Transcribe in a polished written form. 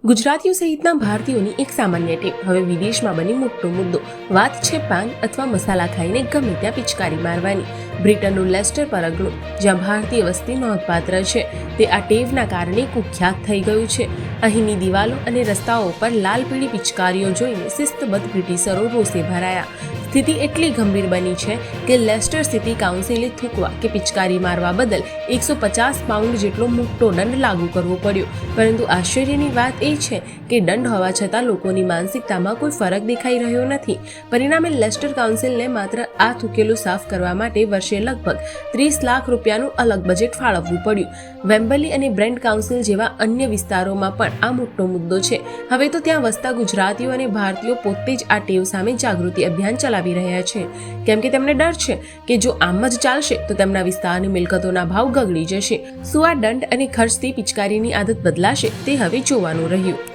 ગુજરાતીઓ સહિતના ભારતીયોની એક સામાન્ય ટેવ હવે વિદેશમાં બની મોટો મુદ્દો. વાત છે પાન અથવા મસાલા ખાઈને ગમે ત્યાં પિચકારી મારવાની. બ્રિટનનું લેસ્ટર પરગણું, જ્યાં ભારતીય વસ્તી નોંધપાત્ર છે, તે આ ટેવના કારણે કુખ્યાત થઈ ગયું છે. અહીંની દિવાલો અને રસ્તાઓ પર લાલ પીળી પિચકારીઓ જોઈને શિસ્તબદ્ધ બ્રિટિશરો રોષે ભરાયા. સ્થિતિ એટલી ગંભીર બની છે કે લેસ્ટર સિટી કાઉન્સિલે થૂંકવા કે પિચકારી મારવા બદલ 150 પાઉન્ડ જેટલો મોટો દંડ લાગુ કરવો પડ્યો. પરંતુ આશ્ચર્યની વાત એ છે કે દંડ હોવા છતાં લોકોની માનસિકતામાં કોઈ ફરક દેખાઈ રહ્યો નથી. પરિણામે લેસ્ટર કાઉન્સિલને માત્ર આ થૂકેલું સાફ કરવા માટે વર્ષે લગભગ 30 લાખ રૂપિયાનું અલગ બજેટ ફાળવવું પડ્યું. વેમ્બલી અને બ્રેન્ટ કાઉન્સિલ જેવા અન્ય વિસ્તારોમાં પણ આ મોટો મુદ્દો છે. હવે તો ત્યાં વસતા ગુજરાતીઓ અને ભારતીયો પોતે જ આ ટેવ સામે જાગૃતિ અભિયાન ચલાવી રહ્યા છે, કેમ કે તેમને ડર છે કે જો આમ જ ચાલશે તો તેમના વિસ્તારની મિલકતોના ભાવ ગગડી જશે. શું આ દંડ અને ખર્ચથી પિચકારીની આદત બદલાશે તે હવે જોવાનું રહ્યું.